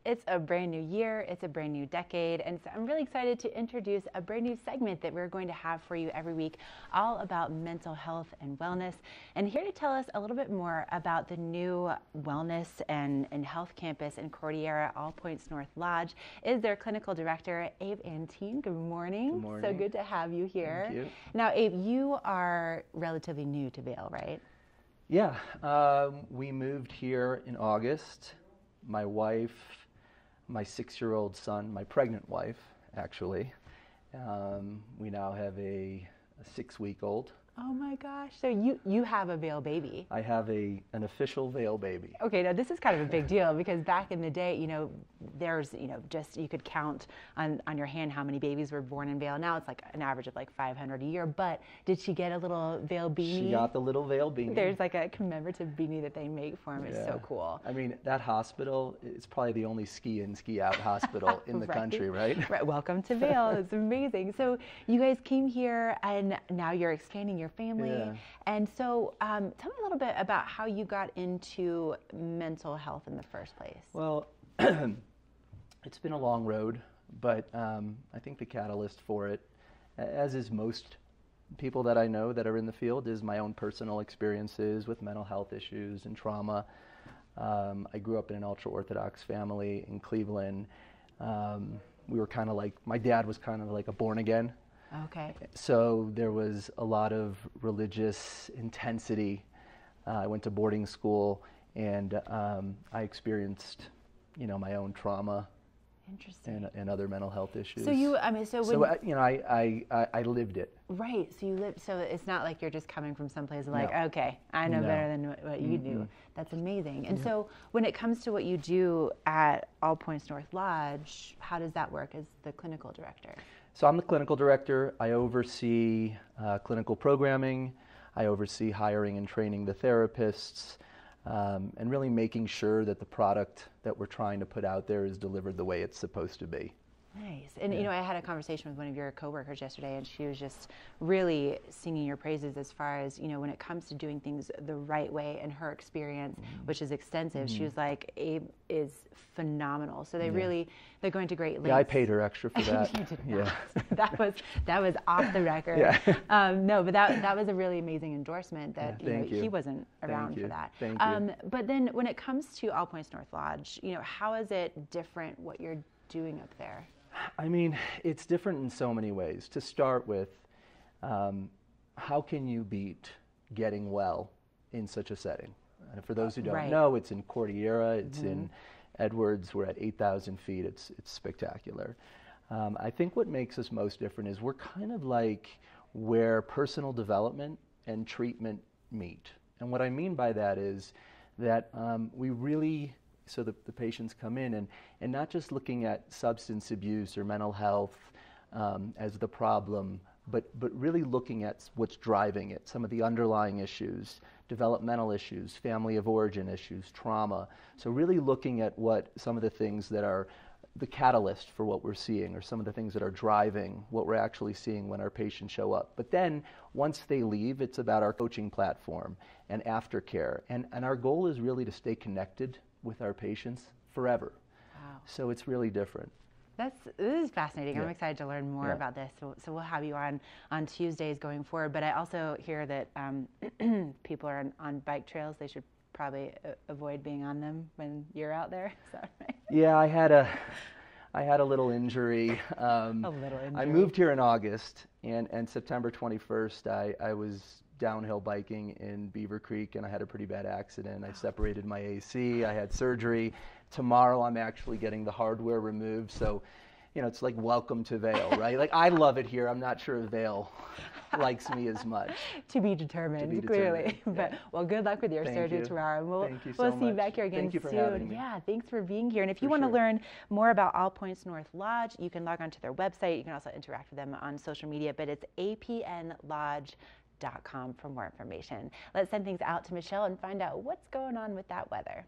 It's a brand new year, it's a brand new decade, and so I'm really excited to introduce a brand new segment that we're going to have for you every week, all about mental health and wellness. And here to tell us a little bit more about the new wellness and health campus in Cordillera, All Points North Lodge, is their clinical director, Abe Antine. Good morning. Good morning. So good to have you here. Thank you. Now, Abe, you are relatively new to Vail, right? Yeah, we moved here in August. My wife, my 6-year-old son, my pregnant wife, actually. We now have a 6-week-old. Oh my gosh, so you have a Vail baby. I have an official Vail baby. Okay, now this is kind of a big deal because back in the day, there's, just you could count on your hand how many babies were born in Vail. Now it's like an average of like 500 a year, but did she get a little Vail beanie? She got the little Vail beanie. There's like a commemorative beanie that they make for him. It's so cool. I mean, that hospital is probably the only ski in, ski out hospital in the country, right? Right. Welcome to Vail. It's amazing. So you guys came here and now you're expanding your family. Yeah. And so tell me a little bit about how you got into mental health in the first place. Well, it's been a long road, but I think the catalyst for it, as is most people that I know that are in the field, is my own personal experiences with mental health issues and trauma. I grew up in an ultra-Orthodox family in Cleveland. We were kind of like, my dad was kind of like a born again. Okay. So there was a lot of religious intensity. I went to boarding school, and I experienced, my own trauma. Interesting. And other mental health issues. So I lived it. Right. So you live. So it's not like you're just coming from someplace like, okay, I know better than what you do. That's amazing. And so when it comes to what you do at All Points North Lodge, how does that work as the clinical director? So I'm the clinical director. I oversee clinical programming. I oversee hiring and training the therapists, and really making sure that the product that we're trying to put out there is delivered the way it's supposed to be. Nice. And I had a conversation with one of your coworkers yesterday, and she was just really singing your praises as far as, when it comes to doing things the right way, and her experience, which is extensive. She was like, Abe is phenomenal. So they're going to great lengths. Yeah, I paid her extra for that. You did not. that was off the record. Yeah. No, but that was a really amazing endorsement that he wasn't around Thank for you. that. Thank you. But then when it comes to All Points North Lodge, how is it different what you're doing up there? I mean, it's different in so many ways. To start with, how can you beat getting well in such a setting? And for those who don't know, it's in Cordillera, it's in Edwards, we're at 8,000 feet, it's spectacular. I think what makes us most different is we're kind of like where personal development and treatment meet. And what I mean by that is that we really, so the patients come in and not just looking at substance abuse or mental health as the problem, but really looking at what's driving it, some of the underlying issues, developmental issues, family of origin issues, trauma. So really looking at what some of the things that are the catalyst for what we're seeing, or some of the things that are driving what we're actually seeing when our patients show up. But then once they leave, it's about our coaching platform and aftercare. And our goal is really to stay connected with our patients forever. Wow. So it's really different. This is fascinating. Yeah. I'm excited to learn more about this. So we'll have you on Tuesdays going forward. But I also hear that people are on bike trails. They should probably avoid being on them when you're out there. Is that right? Yeah, I had a little injury. A little injury. I moved here in August, and September 21st, I was downhill biking in Beaver Creek, and I had a pretty bad accident. I separated my AC. I had surgery. Tomorrow, I'm actually getting the hardware removed. So, it's like welcome to Vail, right? Like, I love it here. I'm not sure if Vail likes me as much. To be determined, clearly. Yeah. But well, good luck with your surgery tomorrow. We'll see you back here again Thank you for soon. having me. Yeah, thanks for being here. And if you want to learn more about All Points North Lodge, you can log on to their website. You can also interact with them on social media, but it's apnlodge.com for more information. Let's send things out to Michelle and find out what's going on with that weather.